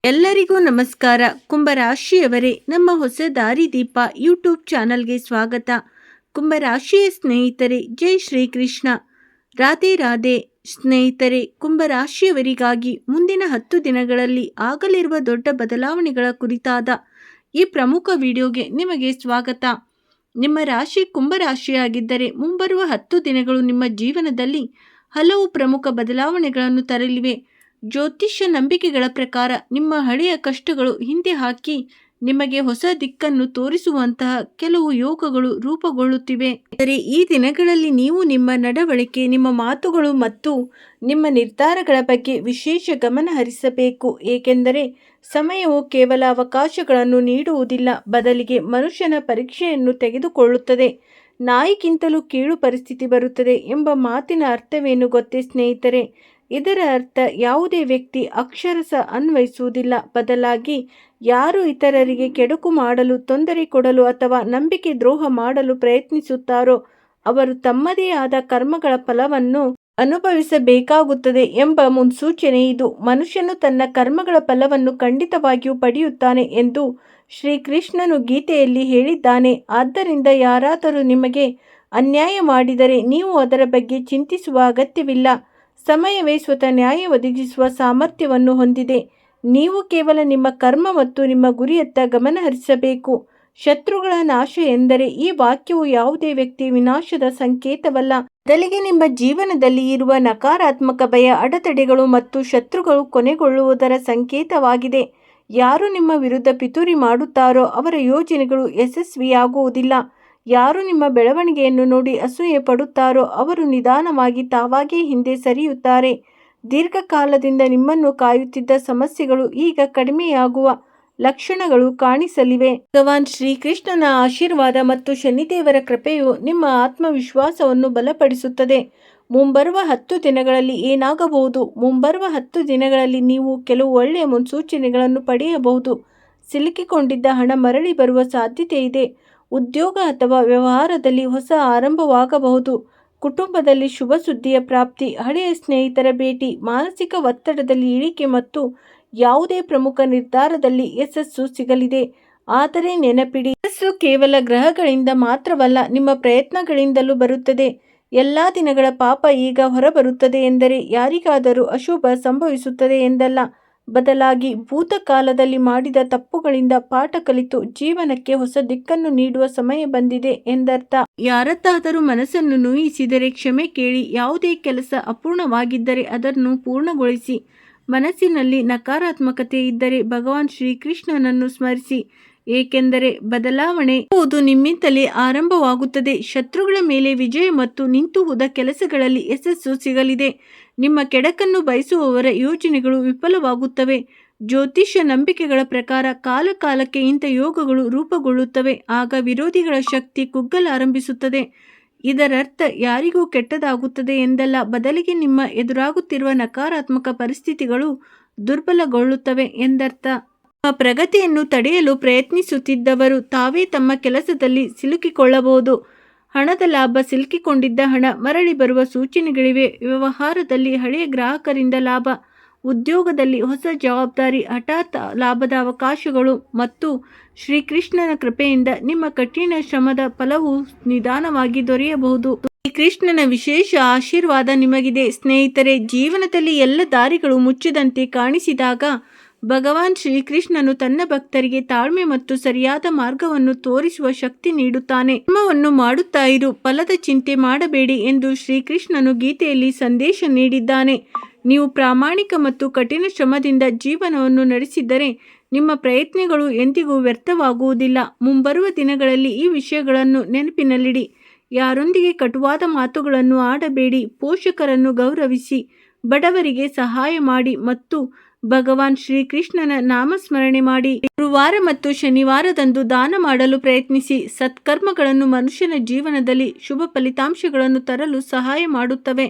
ಎಲ್ಲರಿಗೂ ನಮಸ್ಕಾರ. ಕುಂಭರಾಶಿಯವರೇ, ನಮ್ಮ ಹೊಸ ದಾರಿದೀಪ ಯೂಟ್ಯೂಬ್ ಚಾನಲ್ಗೆ ಸ್ವಾಗತ. ಕುಂಭರಾಶಿಯ ಸ್ನೇಹಿತರೆ, ಜೈ ಶ್ರೀಕೃಷ್ಣ. ರಾಧೆ ರಾಧೆ. ಸ್ನೇಹಿತರೆ, ಕುಂಭರಾಶಿಯವರಿಗಾಗಿ ಮುಂದಿನ 10 ದಿನಗಳಲ್ಲಿ ಆಗಲಿರುವ ದೊಡ್ಡ ಬದಲಾವಣೆಗಳ ಕುರಿತಾದ ಈ ಪ್ರಮುಖ ವಿಡಿಯೋಗೆ ನಿಮಗೆ ಸ್ವಾಗತ. ನಿಮ್ಮ ರಾಶಿ ಕುಂಭರಾಶಿಯಾಗಿದ್ದರೆ ಮುಂಬರುವ 10 ದಿನಗಳು ನಿಮ್ಮ ಜೀವನದಲ್ಲಿ ಹಲವು ಪ್ರಮುಖ ಬದಲಾವಣೆಗಳನ್ನು ತರಲಿವೆ. ಜ್ಯೋತಿಷ್ಯ ನಂಬಿಕೆಗಳ ಪ್ರಕಾರ ನಿಮ್ಮ ಹಳೆಯ ಕಷ್ಟಗಳು ಹಿಂದೆ ಹಾಕಿ ನಿಮಗೆ ಹೊಸ ದಿಕ್ಕನ್ನು ತೋರಿಸುವಂತಹ ಕೆಲವು ಯೋಗಗಳು ರೂಪುಗೊಳ್ಳುತ್ತಿವೆ. ಆದರೆ ಈ ದಿನಗಳಲ್ಲಿ ನೀವು ನಿಮ್ಮ ನಡವಳಿಕೆ, ನಿಮ್ಮ ಮಾತುಗಳು ಮತ್ತು ನಿಮ್ಮ ನಿರ್ಧಾರಗಳ ಬಗ್ಗೆ ವಿಶೇಷ ಗಮನ ಹರಿಸಬೇಕು. ಏಕೆಂದರೆ ಸಮಯವು ಕೇವಲ ಅವಕಾಶಗಳನ್ನು ನೀಡುವುದಿಲ್ಲ, ಬದಲಿಗೆ ಮನುಷ್ಯನ ಪರೀಕ್ಷೆಯನ್ನು ತೆಗೆದುಕೊಳ್ಳುತ್ತದೆ. ನಾಯಿಗಿಂತಲೂ ಕೀಳು ಪರಿಸ್ಥಿತಿ ಬರುತ್ತದೆ ಎಂಬ ಮಾತಿನ ಅರ್ಥವೇನು ಗೊತ್ತೇ ಸ್ನೇಹಿತರೆ? ಇದರ ಅರ್ಥ ಯಾವುದೇ ವ್ಯಕ್ತಿ ಅಕ್ಷರಶಃ ಅನ್ವಯಿಸುವುದಿಲ್ಲ, ಬದಲಾಗಿ ಯಾರು ಇತರರಿಗೆ ಕೆಡುಕು ಮಾಡಲು, ತೊಂದರೆ ಕೊಡಲು ಅಥವಾ ನಂಬಿಕೆ ದ್ರೋಹ ಮಾಡಲು ಪ್ರಯತ್ನಿಸುತ್ತಾರೋ ಅವರು ತಮ್ಮದೇ ಆದ ಕರ್ಮಗಳ ಫಲವನ್ನು ಅನುಭವಿಸಬೇಕಾಗುತ್ತದೆ ಎಂಬ ಮುನ್ಸೂಚನೆ ಇದು. ಮನುಷ್ಯನು ತನ್ನ ಕರ್ಮಗಳ ಫಲವನ್ನು ಖಂಡಿತವಾಗಿಯೂ ಪಡೆಯುತ್ತಾನೆ ಎಂದು ಶ್ರೀಕೃಷ್ಣನು ಗೀತೆಯಲ್ಲಿ ಹೇಳಿದ್ದಾನೆ. ಆದ್ದರಿಂದ ಯಾರಾದರೂ ನಿಮಗೆ ಅನ್ಯಾಯ ಮಾಡಿದರೆ ನೀವು ಅದರ ಬಗ್ಗೆ ಚಿಂತಿಸುವ ಅಗತ್ಯವಿಲ್ಲ. ಸಮಯವೇ ಸ್ವತಃ ನ್ಯಾಯ ಒದಗಿಸುವ ಸಾಮರ್ಥ್ಯವನ್ನು ಹೊಂದಿದೆ. ನೀವು ಕೇವಲ ನಿಮ್ಮ ಕರ್ಮ ಮತ್ತು ನಿಮ್ಮ ಗುರಿಯತ್ತ ಗಮನ ಹರಿಸಬೇಕು. ಶತ್ರುಗಳ ನಾಶ ಎಂದರೆ ಈ ವಾಕ್ಯವು ಯಾವುದೇ ವ್ಯಕ್ತಿ ವಿನಾಶದ ಸಂಕೇತವಲ್ಲ, ಬದಲಿಗೆ ನಿಮ್ಮ ಜೀವನದಲ್ಲಿ ಇರುವ ನಕಾರಾತ್ಮಕ ಭಯ, ಅಡೆತಡೆಗಳು ಮತ್ತು ಶತ್ರುಗಳು ಕೊನೆಗೊಳ್ಳುವುದರ ಸಂಕೇತವಾಗಿದೆ. ಯಾರು ನಿಮ್ಮ ವಿರುದ್ಧ ಪಿತೂರಿ ಮಾಡುತ್ತಾರೋ ಅವರ ಯೋಜನೆಗಳು ಯಶಸ್ವಿಯಾಗುವುದಿಲ್ಲ. ಯಾರು ನಿಮ್ಮ ಬೆಳವಣಿಗೆಯನ್ನು ನೋಡಿ ಅಸೂಯೆ ಪಡುತ್ತಾರೋ ಅವರು ನಿಧಾನವಾಗಿ ತಾವಾಗಿಯೇ ಹಿಂದೆ ಸರಿಯುತ್ತಾರೆ. ದೀರ್ಘಕಾಲದಿಂದ ನಿಮ್ಮನ್ನು ಕಾಯುತ್ತಿದ್ದ ಸಮಸ್ಯೆಗಳು ಈಗ ಕಡಿಮೆಯಾಗುವ ಲಕ್ಷಣಗಳು ಕಾಣಿಸಲಿವೆ. ಭಗವಾನ್ ಶ್ರೀಕೃಷ್ಣನ ಆಶೀರ್ವಾದ ಮತ್ತು ಶನಿದೇವರ ಕೃಪೆಯು ನಿಮ್ಮ ಆತ್ಮವಿಶ್ವಾಸವನ್ನು ಬಲಪಡಿಸುತ್ತದೆ. ಮುಂಬರುವ 10 ದಿನಗಳಲ್ಲಿ ಏನಾಗಬಹುದು? ಮುಂಬರುವ 10 ದಿನಗಳಲ್ಲಿ ನೀವು ಕೆಲವು ಒಳ್ಳೆಯ ಮುನ್ಸೂಚನೆಗಳನ್ನು ಪಡೆಯಬಹುದು. ಸಿಲುಕಿಕೊಂಡಿದ್ದ ಹಣ ಮರಳಿ ಬರುವ ಸಾಧ್ಯತೆ ಇದೆ. ಉದ್ಯೋಗ ಅಥವಾ ವ್ಯವಹಾರದಲ್ಲಿ ಹೊಸ ಆರಂಭವಾಗಬಹುದು. ಕುಟುಂಬದಲ್ಲಿ ಶುಭ ಸುದ್ದಿಯ ಪ್ರಾಪ್ತಿ, ಹಳೆಯ ಸ್ನೇಹಿತರ ಭೇಟಿ, ಮಾನಸಿಕ ಒತ್ತಡದಲ್ಲಿ ಇಳಿಕೆ ಮತ್ತು ಯಾವುದೇ ಪ್ರಮುಖ ನಿರ್ಧಾರದಲ್ಲಿ ಯಶಸ್ಸು ಸಿಗಲಿದೆ. ಆದರೆ ನೆನಪಿಡಿ, ಯಶಸ್ಸು ಕೇವಲ ಗ್ರಹಗಳಿಂದ ಮಾತ್ರವಲ್ಲ, ನಿಮ್ಮ ಪ್ರಯತ್ನಗಳಿಂದಲೂ ಬರುತ್ತದೆ. ಎಲ್ಲ ದಿನಗಳ ಪಾಪ ಈಗ ಹೊರಬರುತ್ತದೆ ಎಂದರೆ ಯಾರಿಗಾದರೂ ಅಶುಭ ಸಂಭವಿಸುತ್ತದೆ ಎಂದಲ್ಲ, ಬದಲಾಗಿ ಭೂತಕಾಲದಲ್ಲಿ ಮಾಡಿದ ತಪ್ಪುಗಳಿಂದ ಪಾಠ ಕಲಿತು ಜೀವನಕ್ಕೆ ಹೊಸ ದಿಕ್ಕನ್ನು ನೀಡುವ ಸಮಯ ಬಂದಿದೆ ಎಂದರ್ಥ. ಯಾರದ್ದಾದರೂ ಮನಸ್ಸನ್ನು ನೋಯಿಸಿದರೆ ಕ್ಷಮೆ ಕೇಳಿ. ಯಾವುದೇ ಕೆಲಸ ಅಪೂರ್ಣವಾಗಿದ್ದರೆ ಅದನ್ನು ಪೂರ್ಣಗೊಳಿಸಿ. ಮನಸ್ಸಿನಲ್ಲಿ ನಕಾರಾತ್ಮಕತೆ ಇದ್ದರೆ ಭಗವಾನ್ ಶ್ರೀಕೃಷ್ಣನನ್ನು ಸ್ಮರಿಸಿ, ಏಕೆಂದರೆ ಬದಲಾವಣೆ ಎಂಬುದು ನಿಮ್ಮಿಂದಲೇ ಆರಂಭವಾಗುತ್ತದೆ. ಶತ್ರುಗಳ ಮೇಲೆ ವಿಜಯ ಮತ್ತು ನಿಂತು ಹೋದ ಕೆಲಸಗಳಲ್ಲಿ ಯಶಸ್ಸು ಸಿಗಲಿದೆ. ನಿಮ್ಮ ಕೆಡಕನ್ನು ಬಯಸುವವರ ಯೋಜನೆಗಳು ವಿಫಲವಾಗುತ್ತವೆ. ಜ್ಯೋತಿಷ್ಯ ನಂಬಿಕೆಗಳ ಪ್ರಕಾರ ಕಾಲಕಾಲಕ್ಕೆ ಇಂಥ ಯೋಗಗಳು ರೂಪುಗೊಳ್ಳುತ್ತವೆ. ಆಗ ವಿರೋಧಿಗಳ ಶಕ್ತಿ ಕುಗ್ಗಲಾರಂಭಿಸುತ್ತದೆ. ಇದರರ್ಥ ಯಾರಿಗೂ ಕೆಟ್ಟದಾಗುತ್ತದೆ ಎಂದಲ್ಲ, ಬದಲಿಗೆ ನಿಮ್ಮ ಎದುರಾಗುತ್ತಿರುವ ನಕಾರಾತ್ಮಕ ಪರಿಸ್ಥಿತಿಗಳು ದುರ್ಬಲಗೊಳ್ಳುತ್ತವೆ ಎಂದರ್ಥ. ನಿಮ್ಮ ಪ್ರಗತಿಯನ್ನು ತಡೆಯಲು ಪ್ರಯತ್ನಿಸುತ್ತಿದ್ದವರು ತಾವೇ ತಮ್ಮ ಕೆಲಸದಲ್ಲಿ ಸಿಲುಕಿಕೊಳ್ಳಬಹುದು. ಹಣದ ಲಾಭ, ಸಿಲುಕಿಕೊಂಡಿದ್ದ ಹಣ ಮರಳಿ ಬರುವ ಸೂಚನೆಗಳಿವೆ. ವ್ಯವಹಾರದಲ್ಲಿ ಹಳೆಯ ಗ್ರಾಹಕರಿಂದ ಲಾಭ, ಉದ್ಯೋಗದಲ್ಲಿ ಹೊಸ ಜವಾಬ್ದಾರಿ, ಹಠಾತ್ ಲಾಭದ ಅವಕಾಶಗಳು ಮತ್ತು ಶ್ರೀಕೃಷ್ಣನ ಕೃಪೆಯಿಂದ ನಿಮ್ಮ ಕಠಿಣ ಶ್ರಮದ ಫಲವು ನಿಧಾನವಾಗಿ ದೊರೆಯಬಹುದು. ಶ್ರೀಕೃಷ್ಣನ ವಿಶೇಷ ಆಶೀರ್ವಾದ ನಿಮಗಿದೆ. ಸ್ನೇಹಿತರೆ, ಜೀವನದಲ್ಲಿ ಎಲ್ಲ ದಾರಿಗಳು ಮುಚ್ಚಿದಂತೆ ಕಾಣಿಸಿದಾಗ ಭಗವಾನ್ ಶ್ರೀಕೃಷ್ಣನು ತನ್ನ ಭಕ್ತರಿಗೆ ತಾಳ್ಮೆ ಮತ್ತು ಸರಿಯಾದ ಮಾರ್ಗವನ್ನು ತೋರಿಸುವ ಶಕ್ತಿ ನೀಡುತ್ತಾನೆ. ಕರ್ಮವನ್ನು ಮಾಡುತ್ತಾ ಇರು, ಫಲದ ಚಿಂತೆ ಮಾಡಬೇಡಿ ಎಂದು ಶ್ರೀಕೃಷ್ಣನು ಗೀತೆಯಲ್ಲಿ ಸಂದೇಶ ನೀಡಿದ್ದಾನೆ. ನೀವು ಪ್ರಾಮಾಣಿಕ ಮತ್ತು ಕಠಿಣ ಶ್ರಮದಿಂದ ಜೀವನವನ್ನು ನಡೆಸಿದರೆ ನಿಮ್ಮ ಪ್ರಯತ್ನಗಳು ಎಂದಿಗೂ ವ್ಯರ್ಥವಾಗುವುದಿಲ್ಲ. ಮುಂಬರುವ ದಿನಗಳಲ್ಲಿ ಈ ವಿಷಯಗಳನ್ನು ನೆನಪಿನಲ್ಲಿಡಿ. ಯಾರೊಂದಿಗೆ ಕಟುವಾದ ಮಾತುಗಳನ್ನು ಆಡಬೇಡಿ. ಪೋಷಕರನ್ನು ಗೌರವಿಸಿ, ಬಡವರಿಗೆ ಸಹಾಯ ಮಾಡಿ ಮತ್ತು ಭಗವಾನ್ ಶ್ರೀಕೃಷ್ಣನ ನಾಮಸ್ಮರಣೆ ಮಾಡಿ. ಗುರುವಾರ ಮತ್ತು ಶನಿವಾರದಂದು ದಾನ ಮಾಡಲು ಪ್ರಯತ್ನಿಸಿ. ಸತ್ಕರ್ಮಗಳನ್ನು ಮನುಷ್ಯನ ಜೀವನದಲ್ಲಿ ಶುಭ ಫಲಿತಾಂಶಗಳನ್ನು ತರಲು ಸಹಾಯ ಮಾಡುತ್ತವೆ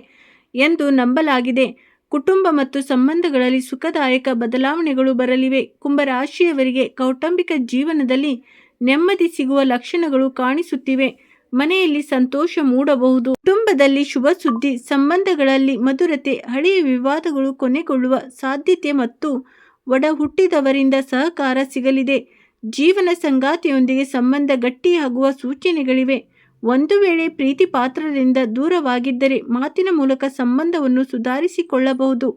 ಎಂದು ನಂಬಲಾಗಿದೆ. ಕುಟುಂಬ ಮತ್ತು ಸಂಬಂಧಗಳಲ್ಲಿ ಸುಖದಾಯಕ ಬದಲಾವಣೆಗಳು ಬರಲಿವೆ. ಕುಂಭರಾಶಿಯವರಿಗೆ ಕೌಟುಂಬಿಕ ಜೀವನದಲ್ಲಿ ನೆಮ್ಮದಿ ಸಿಗುವ ಲಕ್ಷಣಗಳು ಕಾಣಿಸುತ್ತಿವೆ. ಮನೆಯಲ್ಲಿ ಸಂತೋಷ ಮೂಡಬಹುದು. ಕುಟುಂಬದಲ್ಲಿ ಶುಭ ಸುದ್ದಿ, ಸಂಬಂಧಗಳಲ್ಲಿ ಮಧುರತೆ, ಹಳೆಯ ವಿವಾದಗಳು ಕೊನೆಗೊಳ್ಳುವ ಸಾಧ್ಯತೆ ಮತ್ತು ಒಡ ಹುಟ್ಟಿದವರಿಂದ ಸಹಕಾರ ಸಿಗಲಿದೆ. ಜೀವನ ಸಂಗಾತಿಯೊಂದಿಗೆ ಸಂಬಂಧ ಗಟ್ಟಿಯಾಗುವ ಸೂಚನೆಗಳಿವೆ. ಒಂದು ವೇಳೆ ಪ್ರೀತಿ ಪಾತ್ರರಿಂದ ದೂರವಾಗಿದ್ದರೆ ಮಾತಿನ ಮೂಲಕ ಸಂಬಂಧವನ್ನು ಸುಧಾರಿಸಿಕೊಳ್ಳಬಹುದು.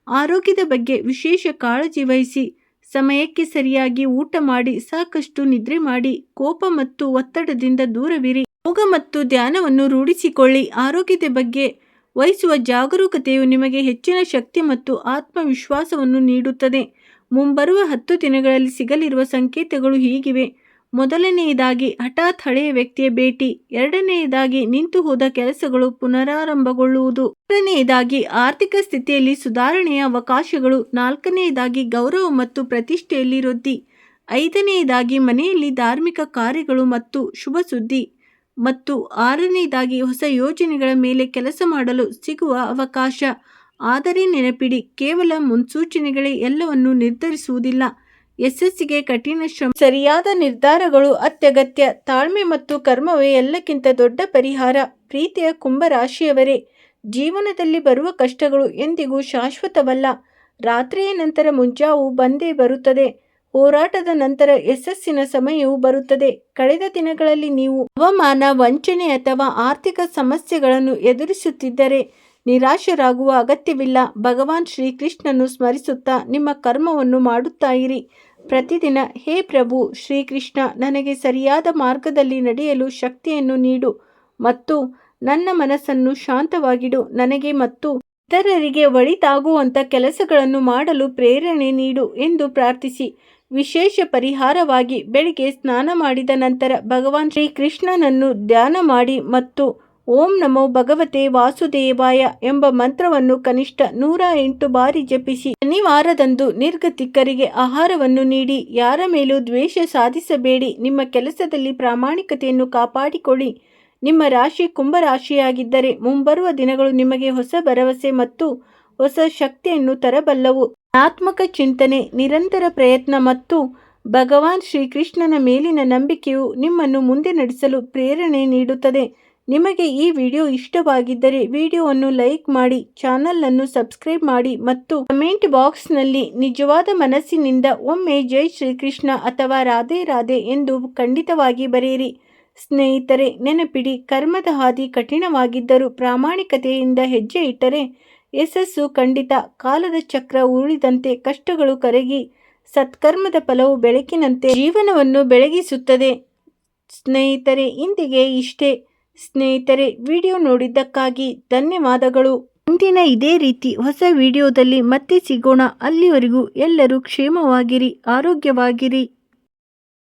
ಆರೋಗ್ಯದ ಬಗ್ಗೆ ವಿಶೇಷ ಕಾಳಜಿ ವಹಿಸಿ. ಸಮಯಕ್ಕೆ ಸರಿಯಾಗಿ ಊಟ ಮಾಡಿ, ಸಾಕಷ್ಟು ನಿದ್ರೆ ಮಾಡಿ, ಕೋಪ ಮತ್ತು ಒತ್ತಡದಿಂದ ದೂರವಿರಿ. ಯೋಗ ಮತ್ತು ಧ್ಯಾನವನ್ನು ರೂಢಿಸಿಕೊಳ್ಳಿ. ಆರೋಗ್ಯದ ಬಗ್ಗೆ ವಹಿಸುವ ಜಾಗರೂಕತೆಯು ನಿಮಗೆ ಹೆಚ್ಚಿನ ಶಕ್ತಿ ಮತ್ತು ಆತ್ಮವಿಶ್ವಾಸವನ್ನು ನೀಡುತ್ತದೆ. ಮುಂಬರುವ 10 ದಿನಗಳಲ್ಲಿ ಸಿಗಲಿರುವ ಸಂಕೇತಗಳು ಹೀಗಿವೆ. ಮೊದಲನೆಯದಾಗಿ ಹಠಾತ್ ಹಳೆಯ ವ್ಯಕ್ತಿಯ ಭೇಟಿ. ಎರಡನೆಯದಾಗಿ ನಿಂತು ಹೋದ ಕೆಲಸಗಳು ಪುನರಾರಂಭಗೊಳ್ಳುವುದು. ಮೂರನೆಯದಾಗಿ ಆರ್ಥಿಕ ಸ್ಥಿತಿಯಲ್ಲಿ ಸುಧಾರಣೆಯ ಅವಕಾಶಗಳು. ನಾಲ್ಕನೆಯದಾಗಿ ಗೌರವ ಮತ್ತು ಪ್ರತಿಷ್ಠೆಯಲ್ಲಿ ವೃದ್ಧಿ. ಐದನೆಯದಾಗಿ ಮನೆಯಲ್ಲಿ ಧಾರ್ಮಿಕ ಕಾರ್ಯಗಳು ಮತ್ತು ಶುಭ ಸುದ್ದಿ. ಮತ್ತು ಆರನೆಯದಾಗಿ ಹೊಸ ಯೋಜನೆಗಳ ಮೇಲೆ ಕೆಲಸ ಮಾಡಲು ಸಿಗುವ ಅವಕಾಶ. ಆದರೆ ನೆನಪಿಡಿ, ಕೇವಲ ಮುನ್ಸೂಚನೆಗಳೇ ಎಲ್ಲವನ್ನೂ ನಿರ್ಧರಿಸುವುದಿಲ್ಲ. ಯಶಸ್ಸಿಗೆ ಕಠಿಣ ಶ್ರಮ, ಸರಿಯಾದ ನಿರ್ಧಾರಗಳು ಅತ್ಯಗತ್ಯ. ತಾಳ್ಮೆ ಮತ್ತು ಕರ್ಮವೇ ಎಲ್ಲಕ್ಕಿಂತ ದೊಡ್ಡ ಪರಿಹಾರ. ಪ್ರೀತಿಯ ಕುಂಭರಾಶಿಯವರೇ, ಜೀವನದಲ್ಲಿ ಬರುವ ಕಷ್ಟಗಳು ಎಂದಿಗೂ ಶಾಶ್ವತವಲ್ಲ. ರಾತ್ರಿಯ ನಂತರ ಮುಂಜಾವು ಬಂದೇ ಬರುತ್ತದೆ. ಹೋರಾಟದ ನಂತರ ಯಶಸ್ಸಿನ ಸಮಯವು ಬರುತ್ತದೆ. ಕಳೆದ ದಿನಗಳಲ್ಲಿ ನೀವು ಅವಮಾನ, ವಂಚನೆ ಅಥವಾ ಆರ್ಥಿಕ ಸಮಸ್ಯೆಗಳನ್ನು ಎದುರಿಸುತ್ತಿದ್ದರೆ ನಿರಾಶರಾಗುವ ಅಗತ್ಯವಿಲ್ಲ. ಭಗವಾನ್ ಶ್ರೀಕೃಷ್ಣನು ಸ್ಮರಿಸುತ್ತಾ ನಿಮ್ಮ ಕರ್ಮವನ್ನು ಮಾಡುತ್ತಾ ಇರಿ. ಪ್ರತಿದಿನ, ಹೇ ಪ್ರಭು ಶ್ರೀಕೃಷ್ಣ, ನನಗೆ ಸರಿಯಾದ ಮಾರ್ಗದಲ್ಲಿ ನಡೆಯಲು ಶಕ್ತಿಯನ್ನು ನೀಡು ಮತ್ತು ನನ್ನ ಮನಸ್ಸನ್ನು ಶಾಂತವಾಗಿಡು. ನನಗೆ ಮತ್ತು ಇತರರಿಗೆ ಒಳಿತಾಗುವಂಥ ಕೆಲಸಗಳನ್ನು ಮಾಡಲು ಪ್ರೇರಣೆ ನೀಡು ಎಂದು ಪ್ರಾರ್ಥಿಸಿ. ವಿಶೇಷ ಪರಿಹಾರವಾಗಿ ಬೆಳಿಗ್ಗೆ ಸ್ನಾನ ಮಾಡಿದ ನಂತರ ಭಗವಾನ್ ಶ್ರೀಕೃಷ್ಣನನ್ನು ಧ್ಯಾನ ಮಾಡಿ ಮತ್ತು ಓಂ ನಮೋ ಭಗವತೆ ವಾಸುದೇವಾಯ ಎಂಬ ಮಂತ್ರವನ್ನು ಕನಿಷ್ಠ 108 ಬಾರಿ ಜಪಿಸಿ. ಶನಿವಾರದಂದು ನಿರ್ಗತಿಕರಿಗೆ ಆಹಾರವನ್ನು ನೀಡಿ. ಯಾರ ಮೇಲೂ ದ್ವೇಷ ಸಾಧಿಸಬೇಡಿ. ನಿಮ್ಮ ಕೆಲಸದಲ್ಲಿ ಪ್ರಾಮಾಣಿಕತೆಯನ್ನು ಕಾಪಾಡಿಕೊಳ್ಳಿ. ನಿಮ್ಮ ರಾಶಿ ಕುಂಭರಾಶಿಯಾಗಿದ್ದರೆ ಮುಂಬರುವ ದಿನಗಳು ನಿಮಗೆ ಹೊಸ ಭರವಸೆ ಮತ್ತು ಹೊಸ ಶಕ್ತಿಯನ್ನು ತರಬಲ್ಲವು. ಧನಾತ್ಮಕ ಚಿಂತನೆ, ನಿರಂತರ ಪ್ರಯತ್ನ ಮತ್ತು ಭಗವಾನ್ ಶ್ರೀಕೃಷ್ಣನ ಮೇಲಿನ ನಂಬಿಕೆಯು ನಿಮ್ಮನ್ನು ಮುಂದೆ ನಡೆಸಲು ಪ್ರೇರಣೆ ನೀಡುತ್ತದೆ. ನಿಮಗೆ ಈ ವಿಡಿಯೋ ಇಷ್ಟವಾಗಿದ್ದರೆ ವಿಡಿಯೋವನ್ನು ಲೈಕ್ ಮಾಡಿ, ಚಾನಲ್ ಅನ್ನು ಸಬ್ಸ್ಕ್ರೈಬ್ ಮಾಡಿ ಮತ್ತು ಕಮೆಂಟ್ ಬಾಕ್ಸ್ನಲ್ಲಿ ನಿಜವಾದ ಮನಸ್ಸಿನಿಂದ ಒಮ್ಮೆ ಜೈ ಶ್ರೀಕೃಷ್ಣ ಅಥವಾ ರಾಧೆ ರಾಧೆ ಎಂದು ಖಂಡಿತವಾಗಿ ಬರೆಯಿರಿ. ಸ್ನೇಹಿತರೆ, ನೆನಪಿಡಿ, ಕರ್ಮದ ಹಾದಿ ಕಠಿಣವಾಗಿದ್ದರೂ ಪ್ರಾಮಾಣಿಕತೆಯಿಂದ ಹೆಜ್ಜೆ ಇಟ್ಟರೆ ಯಶಸ್ಸು ಖಂಡಿತ. ಕಾಲದ ಚಕ್ರ ಉರುಳಿದಂತೆ ಕಷ್ಟಗಳು ಕರಗಿ ಸತ್ಕರ್ಮದ ಫಲವು ಬೆಳಕಿನಂತೆ ಜೀವನವನ್ನು ಬೆಳಗಿಸುತ್ತದೆ. ಸ್ನೇಹಿತರೆ, ಇಂದಿಗೆ ಇಷ್ಟೇ. ಸ್ನೇಹಿತರೆ, ವಿಡಿಯೋ ನೋಡಿದ್ದಕ್ಕಾಗಿ ಧನ್ಯವಾದಗಳು. ಮುಂದಿನ ಇದೇ ರೀತಿ ಹೊಸ ವಿಡಿಯೋದಲ್ಲಿ ಮತ್ತೆ ಸಿಗೋಣ. ಅಲ್ಲಿವರೆಗೂ ಎಲ್ಲರೂ ಕ್ಷೇಮವಾಗಿರಿ, ಆರೋಗ್ಯವಾಗಿರಿ.